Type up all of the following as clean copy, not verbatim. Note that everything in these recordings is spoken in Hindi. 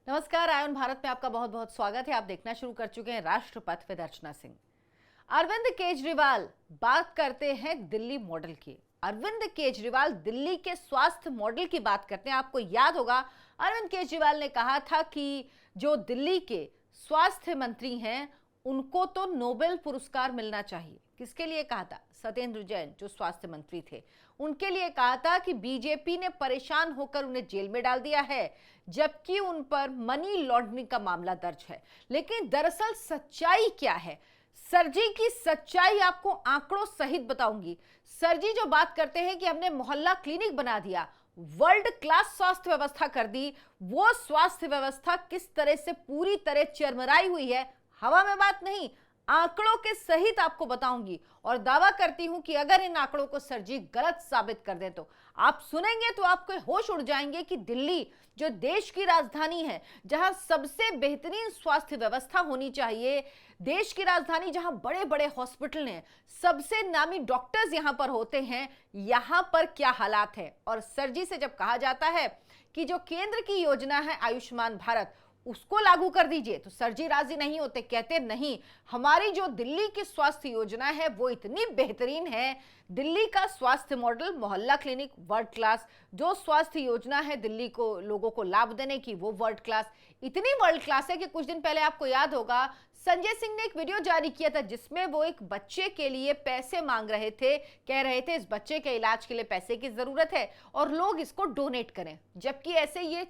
नमस्कार, आयन भारत में आपका बहुत बहुत स्वागत है। आप देखना शुरू कर चुके हैं राष्ट्रपथ विद अर्चना सिंह। अरविंद केजरीवाल बात करते हैं दिल्ली मॉडल की। अरविंद केजरीवाल दिल्ली के स्वास्थ्य मॉडल की बात करते हैं। आपको याद होगा अरविंद केजरीवाल ने कहा था कि जो दिल्ली के स्वास्थ्य मंत्री हैं उनको तो नोबेल पुरस्कार मिलना चाहिए। किसके लिए कहा था? सत्येंद्र जैन जो स्वास्थ्य मंत्री थे उनके लिए कहा था कि बीजेपी ने परेशान होकर उन्हें जेल में डाल दिया है, जबकि उन पर मनी लॉन्ड्रिंग का मामला दर्ज है। लेकिन दरअसल सच्चाई क्या है? सरजी की सच्चाई आपको आंकड़ों सहित बताऊंगी। सरजी जो बात करते हैं कि हमने मोहल्ला क्लिनिक बना दिया, वर्ल्ड क्लास स्वास्थ्य व्यवस्था कर दी, वो स्वास्थ्य व्यवस्था किस तरह से पूरी तरह चरमराई हुई है, हवा में बात नहीं, आंकड़ों के सहित आपको बताऊंगी। और दावा करती हूं कि अगर इन आंकड़ों को सरजी गलत साबित कर दें तो आप सुनेंगे तो आपके होश उड़ जाएंगे कि दिल्ली जो देश की राजधानी है, जहां सबसे बेहतरीन स्वास्थ्य व्यवस्था होनी चाहिए, देश की राजधानी जहां बड़े बड़े हॉस्पिटल हैं, सबसे नामी डॉक्टर्स यहां पर होते हैं, यहां पर क्या हालात है। और सरजी से जब कहा जाता है कि जो केंद्र की योजना है आयुष्मान भारत उसको लागू कर दीजिए, तो सरजी राजी नहीं होते। कहते नहीं, हमारी जो दिल्ली की स्वास्थ्य योजना है वो इतनी बेहतरीन है, दिल्ली का स्वास्थ्य मॉडल, मोहल्ला क्लिनिक वर्ल्ड क्लास, जो स्वास्थ्य योजना है दिल्ली को लोगों को लाभ देने की वो वर्ल्ड क्लास, इतनी वर्ल्ड क्लास है कि कुछ दिन पहले आपको याद होगा संजय सिंह ने एक वीडियो जारी किया था जिसमें वो एक बच्चे के लिए पैसे मांग रहे थे, कह रहे थे इस बच्चे के इलाज के लिए पैसे की जरूरत है और लोग इसको डोनेट करें। जबकि ऐसे ये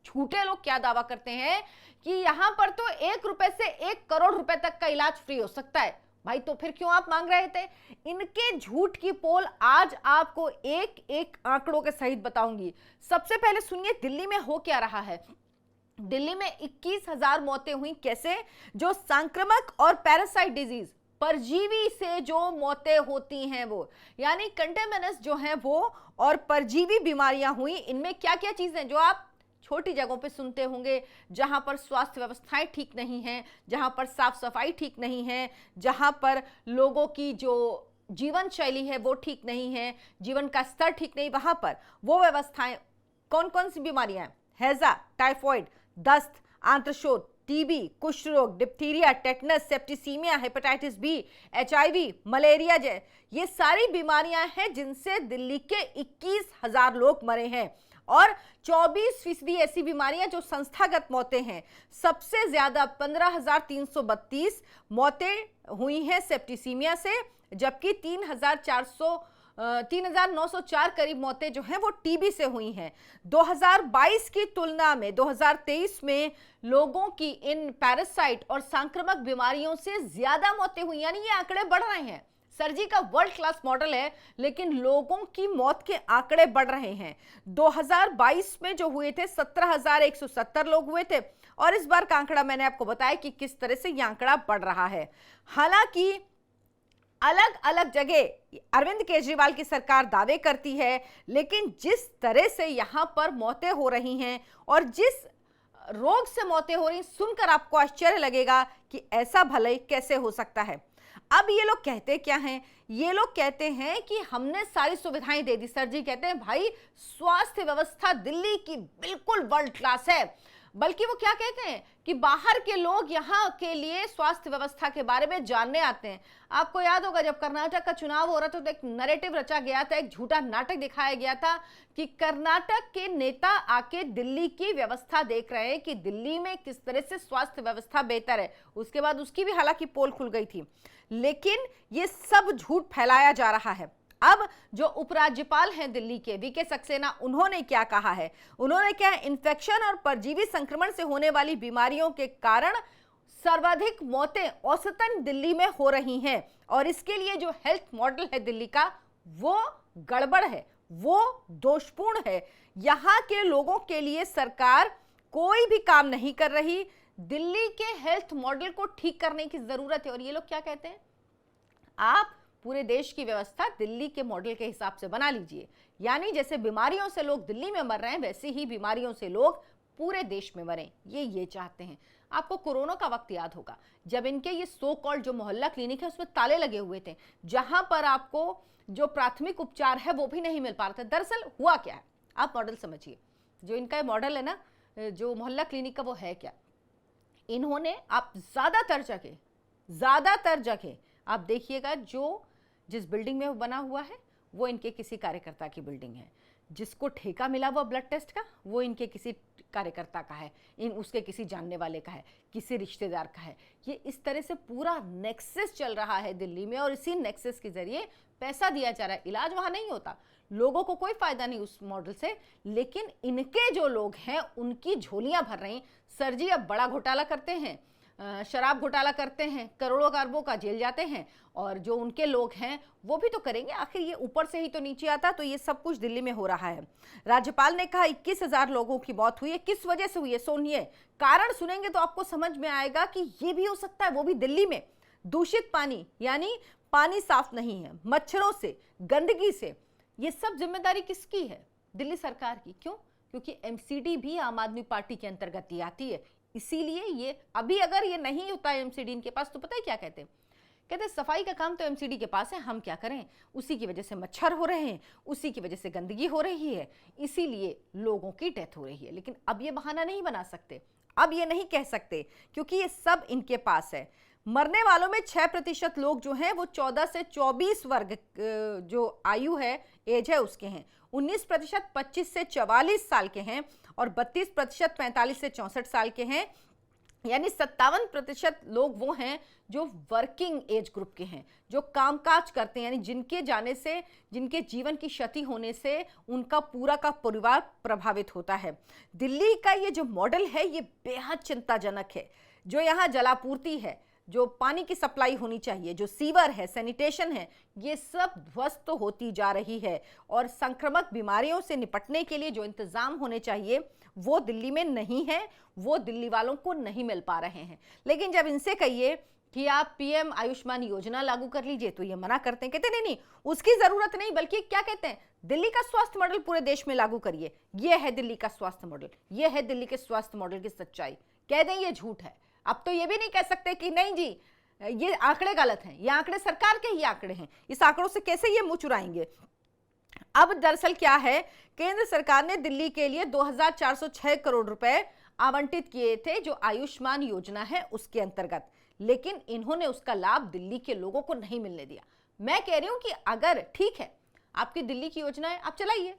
झूठे लोग क्या दावा करते हैं कि यहां पर तो 1 रुपए से 1 करोड़ रुपए तक का इलाज फ्री हो सकता है। भाई तो फिर क्यों आप मांग रहे थे? इनके झूठ की पोल आज आपको एक एक आंकड़ों के सहित बताऊंगी। सबसे पहले सुनिए दिल्ली में हो क्या रहा है। दिल्ली में 21,000 मौतें हुई। कैसे? जो संक्रामक और पैरासाइट डिजीज, परजीवी से जो मौतें होती हैं वो, यानी कंटेमिनस जो है वो, और परजीवी बीमारियां हुई। इनमें क्या क्या चीजें जो आप छोटी जगहों पे सुनते होंगे, जहां पर स्वास्थ्य व्यवस्थाएं ठीक नहीं हैं, जहां पर साफ सफाई ठीक नहीं है, जहां पर लोगों की जो जीवन शैली है वो ठीक नहीं है, जीवन का स्तर ठीक नहीं, वहां पर वो व्यवस्थाएं, कौन कौन सी बीमारियां? हैजा, टाइफॉइड, दस्त, आंत्रशोथ, टीबी, कुष्ठ रोग, diphtheria, tetanus, septicaemia, hepatitis B, HIV, malaria, ये सारी बीमारियां हैं जिनसे दिल्ली के 21,000 लोग मरे हैं। और 24% ऐसी बीमारियां जो संस्थागत मौतें हैं। सबसे ज्यादा 15,332 मौतें हुई हैं सेप्टिसीमिया से, जबकि 3,904 करीब मौतें जो हैं वो टीबी से हुई हैं। 2022 की तुलना में 2023 में लोगों की इन पैरासाइट और संक्रामक बीमारियों से ज्यादा मौतें हुई, यानी ये आंकड़े बढ़ रहे हैं। सरजी का वर्ल्ड क्लास मॉडल है, लेकिन लोगों की मौत के आंकड़े बढ़ रहे हैं। 2022 में जो हुए थे 17,170 लोग हुए थे, और इस बार का आंकड़ा मैंने आपको बताया कि किस तरह से यह आंकड़ा बढ़ रहा है। हालांकि अलग अलग जगह अरविंद केजरीवाल की सरकार दावे करती है, लेकिन जिस तरह से यहां पर मौतें हो रही हैं और जिस रोग से मौतें हो रही, सुनकर आपको आश्चर्य लगेगा कि ऐसा भले कैसे हो सकता है। अब ये लोग कहते क्या हैं? ये लोग कहते हैं कि हमने सारी सुविधाएं दे दी। सरजी कहते हैं भाई स्वास्थ्य व्यवस्था दिल्ली की बिल्कुल वर्ल्ड क्लास है। बल्कि वो क्या कहते हैं कि बाहर के लोग यहाँ के लिए स्वास्थ्य व्यवस्था के बारे में जानने आते हैं। आपको याद होगा जब कर्नाटक का चुनाव हो रहा था तो एक नैरेटिव रचा गया था, एक झूठा नाटक दिखाया गया था कि कर्नाटक के नेता आके दिल्ली की व्यवस्था देख रहे हैं कि दिल्ली में किस तरह से स्वास्थ्य व्यवस्था बेहतर है। उसके बाद उसकी भी हालांकि पोल खुल गई थी, लेकिन ये सब झूठ फैलाया जा रहा है। अब जो उपराज्यपाल हैं दिल्ली के, वीके सक्सेना, उन्होंने क्या कहा है? उन्होंने क्या, इन्फेक्शन और परजीवी संक्रमण से होने वाली बीमारियों के कारण सर्वाधिक मौतें औसतन दिल्ली में हो रही हैं, और इसके लिए जो हेल्थ मॉडल है दिल्ली का वो गड़बड़ है, वो दोषपूर्ण है। यहां के लोगों के लिए सरकार कोई भी काम नहीं कर रही। दिल्ली के हेल्थ मॉडल को ठीक करने की जरूरत है। और ये लोग क्या कहते हैं? आप पूरे देश की व्यवस्था दिल्ली के मॉडल के हिसाब से बना लीजिए, यानी जैसे बीमारियों से लोग दिल्ली में मर रहे हैं वैसे ही बीमारियों से लोग पूरे देश में मरें, ये चाहते हैं। आपको कोरोना का वक्त याद होगा जब इनके ये सो कॉल्ड जो मोहल्ला क्लिनिक है उसमें ताले लगे हुए थे, जहां पर आपको जो प्राथमिक उपचार है वो भी नहीं मिल पा रहा था। दरअसल हुआ क्या है, आप मॉडल समझिए। जो इनका मॉडल है ना, जो मोहल्ला क्लिनिक का वो है क्या। इन्होंने आप ज़्यादातर जगह आप देखिएगा जो जिस बिल्डिंग में वो बना हुआ है वो इनके किसी कार्यकर्ता की बिल्डिंग है, जिसको ठेका मिला हुआ ब्लड टेस्ट का वो इनके किसी कार्यकर्ता का है, उसके किसी जानने वाले का है, किसी रिश्तेदार का है। ये इस तरह से पूरा नेक्सस चल रहा है दिल्ली में और इसी नेक्सस के जरिए पैसा दिया जा रहा है। इलाज वहाँ नहीं होता, लोगों को कोई फायदा नहीं उस मॉडल से, लेकिन इनके जो लोग हैं उनकी झोलियां भर रही। सर जी अब बड़ा घोटाला करते हैं, शराब घोटाला करते हैं, करोड़ों अरबों का जेल जाते हैं, और जो उनके लोग हैं वो भी तो करेंगे। आखिर ये ऊपर से ही तो नीचे आता। तो ये सब कुछ दिल्ली में हो रहा है। राज्यपाल ने कहा 21,000 लोगों की मौत हुई है, किस वजह से हुई है सुनिए। कारण सुनेंगे तो आपको समझ में आएगा कि ये भी हो सकता है, वो भी दिल्ली में दूषित पानी, यानी पानी साफ नहीं है, मच्छरों से, गंदगी से। ये सब जिम्मेदारी किसकी है? दिल्ली सरकार की। क्यों? क्योंकि एमसीडी भी आम आदमी पार्टी के अंतर्गत ही आती है। इसीलिए ये अभी अगर ये नहीं होता एमसीडी इनके पास तो पता है क्या कहते हैं? कहते सफाई का काम तो एमसीडी के पास है, हम क्या करें, उसी की वजह से मच्छर हो रहे हैं, उसी की वजह से गंदगी हो रही है, इसीलिए लोगों की डेथ हो रही है। लेकिन अब ये बहाना नहीं बना सकते, अब ये नहीं कह सकते, क्योंकि ये सब इनके पास है। मरने वालों में 6% लोग जो हैं वो 14 से 24 वर्ग जो आयु है, एज है, उसके हैं। 19% 25 से 44 साल के हैं और 32% 45 से 64 साल के हैं। यानी 57% लोग वो हैं जो वर्किंग एज ग्रुप के हैं, जो कामकाज करते हैं, यानी जिनके जाने से, जिनके जीवन की क्षति होने से उनका पूरा का परिवार प्रभावित होता है। दिल्ली का ये जो मॉडल है ये बेहद चिंताजनक है। जो यहाँ जलापूर्ति है, जो पानी की सप्लाई होनी चाहिए, जो सीवर है, सैनिटेशन है, ये सब ध्वस्त होती जा रही है। और संक्रामक बीमारियों से निपटने के लिए जो इंतजाम होने चाहिए वो दिल्ली में नहीं है, वो दिल्ली वालों को नहीं मिल पा रहे हैं। लेकिन जब इनसे कहिए कि आप पीएम आयुष्मान योजना लागू कर लीजिए तो ये मना करते हैं, कहते नहीं नहीं उसकी जरूरत नहीं, बल्कि क्या कहते हैं, दिल्ली का स्वास्थ्य मॉडल पूरे देश में लागू करिए। ये है दिल्ली का स्वास्थ्य मॉडल, ये है दिल्ली के स्वास्थ्य मॉडल की सच्चाई। कह दें ये झूठ है। अब तो ये भी नहीं कह सकते कि नहीं जी ये आंकड़े गलत हैं, ये आंकड़े सरकार के ही आंकड़े हैं, इस आंकड़ों से कैसे ये मुंह चुराएंगे। अब दरअसल क्या है, केंद्र सरकार ने दिल्ली के लिए 2406 करोड़ रुपए आवंटित किए थे जो आयुष्मान योजना है उसके अंतर्गत, लेकिन इन्होंने उसका लाभ दिल्ली के लोगों को नहीं मिलने दिया। मैं कह रही हूं कि अगर ठीक है आपकी दिल्ली की योजना है आप चलाइए,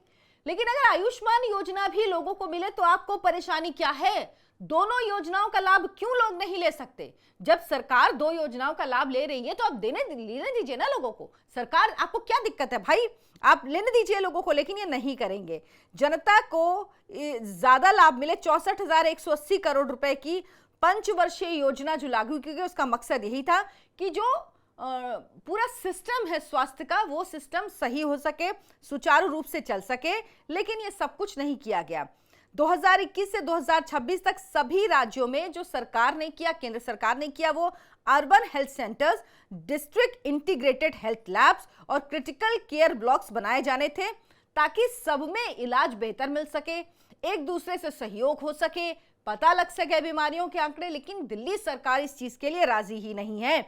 लेकिन अगर आयुष्मान योजना भी लोगों को मिले तो आपको परेशानी क्या है? दोनों योजनाओं का लाभ क्यों लोग नहीं ले सकते? जब सरकार दो योजनाओं का लाभ ले रही है तो आप लेने दीजिए ना लोगों को। सरकार, आपको क्या दिक्कत है भाई, आप लेने दीजिए लोगों को, लेकिन ये नहीं करेंगे। जनता को ज्यादा लाभ मिले, 64,180 करोड़ रुपए की पंचवर्षीय योजना जो लागू की गई, उसका मकसद यही था कि जो पूरा सिस्टम है स्वास्थ्य का वो सिस्टम सही हो सके, सुचारू रूप से चल सके, लेकिन ये सब कुछ नहीं किया गया। 2021 से 2026 तक सभी राज्यों में जो सरकार ने किया, केंद्र सरकार ने किया, वो urban health centres, district integrated health labs और क्रिटिकल केयर ब्लॉक्स बनाए जाने थे ताकि सब में इलाज बेहतर मिल सके, एक दूसरे से सहयोग हो सके, पता लग सके बीमारियों के आंकड़े। लेकिन दिल्ली सरकार इस चीज के लिए राजी ही नहीं है।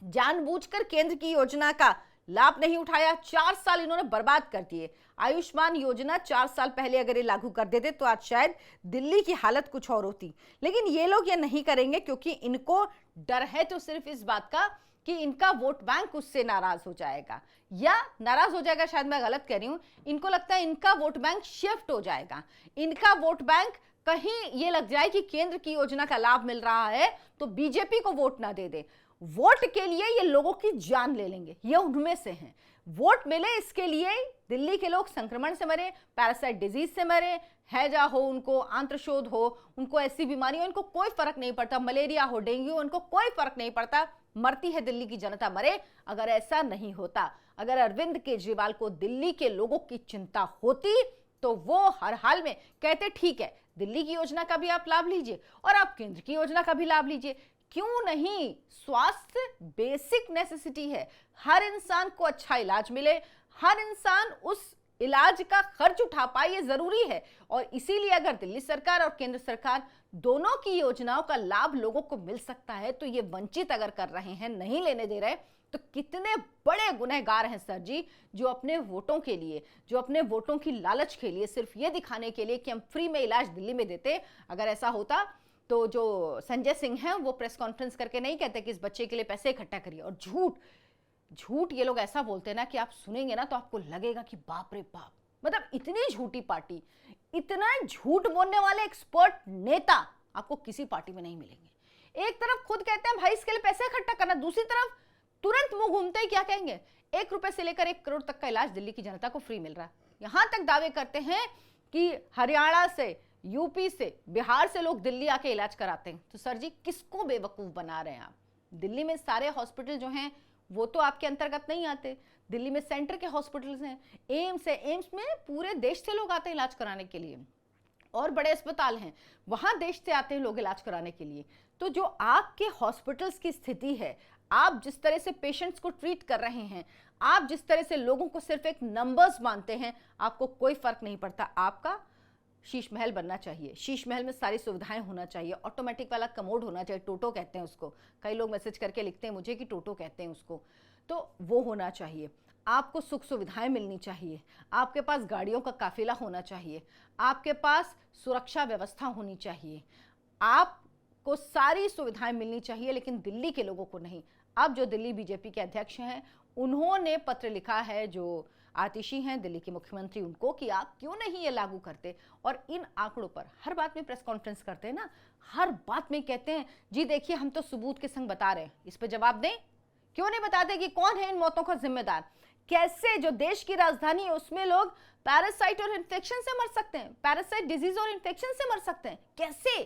जानबूझकर केंद्र की योजना का लाभ नहीं उठाया, 4 साल इन्होंने बर्बाद कर दिए। आयुष्मान योजना 4 साल पहले अगर ये लागू कर देते तो आज शायद दिल्ली की हालत कुछ और होती, लेकिन ये लोग ये नहीं करेंगे क्योंकि इनको डर है तो सिर्फ इस बात का कि इनका वोट बैंक उससे नाराज हो जाएगा, या नाराज हो जाएगा, शायद मैं गलत कह रही हूं, इनको लगता है इनका वोट बैंक शिफ्ट हो जाएगा, इनका वोट बैंक कहीं ये लग जाए कि केंद्र की योजना का लाभ मिल रहा है तो बीजेपी को वोट ना दे दे। वोट के लिए ये लोगों की जान ले लेंगे, ये उनमें से हैं। वोट मिले इसके लिए दिल्ली के लोग संक्रमण से मरे, पैरासाइट डिजीज से मरे, हैजा हो उनको, आंत्रशोथ हो उनको, ऐसी बीमारी हो इनको कोई फर्क नहीं पड़ता, मलेरिया हो, डेंगू हो, इनको कोई फर्क नहीं पड़ता, मरती है दिल्ली की जनता मरे। अगर ऐसा नहीं होता, अगर अरविंद केजरीवाल को दिल्ली के लोगों की चिंता होती तो वो हर हाल में कहते ठीक है दिल्ली की योजना का भी आप लाभ लीजिए और आप केंद्र की योजना का भी लाभ लीजिए। क्यों नहीं? स्वास्थ्य बेसिक नेसेसिटी है, हर इंसान को अच्छा इलाज मिले, हर इंसान उस इलाज का खर्च उठा पाए, ये जरूरी है। और इसीलिए अगर दिल्ली सरकार और केंद्र सरकार दोनों की योजनाओं का लाभ लोगों को मिल सकता है तो ये वंचित अगर कर रहे हैं, नहीं लेने दे रहे, तो कितने बड़े गुनहगार हैं सर जी, जो अपने वोटों के लिए, जो अपने वोटों की लालच के लिए, सिर्फ ये दिखाने के लिए कि हम फ्री में इलाज दिल्ली में देते। अगर ऐसा होता तो जो संजय सिंह हैं वो प्रेस कॉन्फ्रेंस करके नहीं कहते कि इस बच्चे के लिए पैसे इकट्ठा करिए। और झूठ झूठ ये लोग ऐसा बोलते हैं ना कि आप सुनेंगे ना तो आपको लगेगा कि बाप रे बाप, मतलब इतनी झूठी पार्टी, इतना झूठ बोलने वाले एक्सपर्ट नेता आपको किसी पार्टी में नहीं मिलेंगे। एक तरफ खुद कहते हैं भाई इसके लिए पैसे इकट्ठा करना, दूसरी तरफ तुरंत मुंह घूमते ही क्या कहेंगे, 1 रुपए से लेकर 1 करोड़ तक का इलाज दिल्ली की जनता को फ्री मिल रहा है। यहां तक दावे करते हैं कि हरियाणा से, यूपी से, बिहार से लोग दिल्ली आके इलाज कराते हैं। तो सर जी किसको बेवकूफ बना रहे हैं आप? दिल्ली में सारे हॉस्पिटल जो हैं वो तो आपके अंतर्गत नहीं आते। दिल्ली में सेंटर के हॉस्पिटल्स हैं, एम्स है, एम्स में पूरे देश से लोग आते हैं इलाज कराने के लिए, और बड़े अस्पताल हैं वहां देश से आते हैं लोग इलाज कराने के लिए। तो जो आपके हॉस्पिटल्स की स्थिति है, आप जिस तरह से पेशेंट्स को ट्रीट कर रहे हैं, आप जिस तरह से लोगों को सिर्फ एक नंबर्स मानते हैं, आपको कोई फर्क नहीं पड़ता। आपका शीश महल बनना चाहिए, शीश महल में सारी सुविधाएं होना चाहिए, ऑटोमेटिक वाला कमोड होना चाहिए, टोटो कहते हैं उसको, कई लोग मैसेज करके लिखते हैं मुझे कि टोटो कहते हैं उसको, तो वो होना चाहिए। आपको सुख सुविधाएं मिलनी चाहिए, आपके पास गाड़ियों का काफिला होना चाहिए, आपके पास सुरक्षा व्यवस्था होनी चाहिए, आपको सारी सुविधाएं मिलनी चाहिए, लेकिन दिल्ली के लोगों को नहीं। अब जो दिल्ली बीजेपी के अध्यक्ष हैं उन्होंने पत्र लिखा है, जो आतिशी हैं दिल्ली के मुख्यमंत्री, उनको, कि आप क्यों नहीं ये लागू करते। और इन आंकड़ों पर हर बात में प्रेस कॉन्फ्रेंस करते हैं ना, हर बात में कहते हैं जी देखिए हम तो सबूत के संग बता रहे हैं। इस पर जवाब दें, क्यों नहीं बताते कि कौन है इन मौतों का जिम्मेदार? कैसे जो देश की राजधानी है उसमें लोग पैरासाइट और इन्फेक्शन से मर सकते हैं, पैरासाइट डिजीज और इन्फेक्शन से मर सकते हैं, कैसे?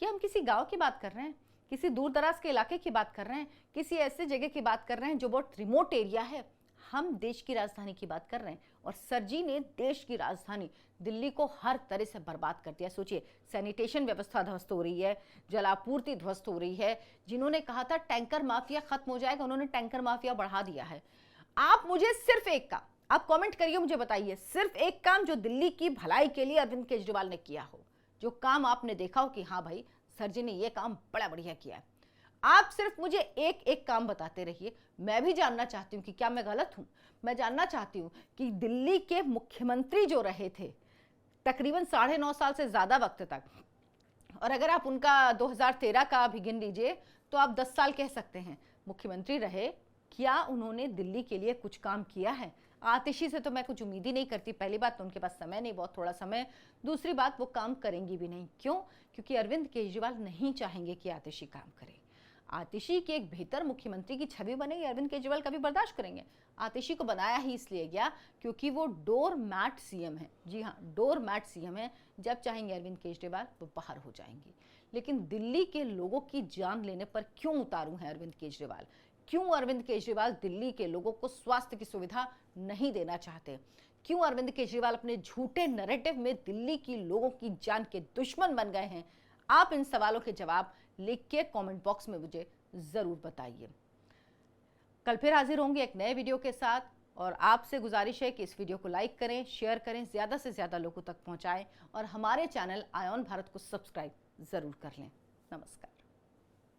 ये हम किसी गांव की बात कर रहे हैं, किसी दूर दराज के इलाके की बात कर रहे हैं, किसी ऐसे जगह की बात कर रहे हैं जो बहुत रिमोट एरिया है। हम देश की राजधानी की बात कर रहे हैं, और सर जी ने देश की राजधानी दिल्ली को हर तरह से बर्बाद कर दिया। सोचिए, सैनिटेशन व्यवस्था ध्वस्त हो रही है, जलापूर्ति ध्वस्त हो रही है। जिन्होंने कहा था टैंकर माफिया खत्म हो जाएगा, उन्होंने टैंकर माफिया बढ़ा दिया है। आप मुझे सिर्फ एक काम, आप कमेंट करिए, मुझे बताइए सिर्फ एक काम जो दिल्ली की भलाई के लिए अरविंद केजरीवाल ने किया हो, जो काम आपने देखा हो कि हाँ भाई सर जी ने ये काम बड़ा बढ़िया किया है। आप सिर्फ मुझे एक एक काम बताते रहिए। मैं भी जानना चाहती हूँ कि क्या मैं गलत हूँ। मैं जानना चाहती हूँ कि दिल्ली के मुख्यमंत्री जो रहे थे तकरीबन 9.5 साल से ज्यादा वक्त तक, और अगर आप उनका 2013 का भी गिन लीजिए तो आप 10 साल कह सकते हैं मुख्यमंत्री रहे, क्या उन्होंने दिल्ली के लिए कुछ काम किया है? आतिशी से तो मैं कुछ उम्मीद ही नहीं करती। पहली बात तो उनके पास समय नहीं, बहुत थोड़ा समय। दूसरी बात वो काम करेंगी भी नहीं। क्यों? क्योंकि अरविंद केजरीवाल नहीं चाहेंगे कि आतिशी काम करे। आतिशी की एक बेहतर मुख्यमंत्री की छवि बनेगी, अरविंद केजरीवाल कभी बर्दाश्त करेंगे? आतिशी को बनाया ही इसलिए गया क्योंकि वो डोर मैट सीएम है। जी हाँ, डोर मैट सीएम है। जब चाहेंगे अरविंद केजरीवाल वो बाहर हो जाएंगे। लेकिन दिल्ली के लोगों की जान लेने पर क्यों उतारू हैं अरविंद केजरीवाल? क्यों अरविंद केजरीवाल दिल्ली के लोगों को स्वास्थ्य की सुविधा नहीं देना चाहते? क्यों अरविंद केजरीवाल अपने झूठे नैरेटिव में दिल्ली की लोगों की जान के दुश्मन बन गए हैं? आप इन सवालों के जवाब लिख के कमेंट बॉक्स में मुझे जरूर बताइए। कल फिर हाजिर होंगे एक नए वीडियो के साथ, और आपसे गुजारिश है कि इस वीडियो को लाइक करें, शेयर करें, ज्यादा से ज्यादा लोगों तक पहुंचाएं, और हमारे चैनल आयोन भारत को सब्सक्राइब जरूर कर लें। नमस्कार।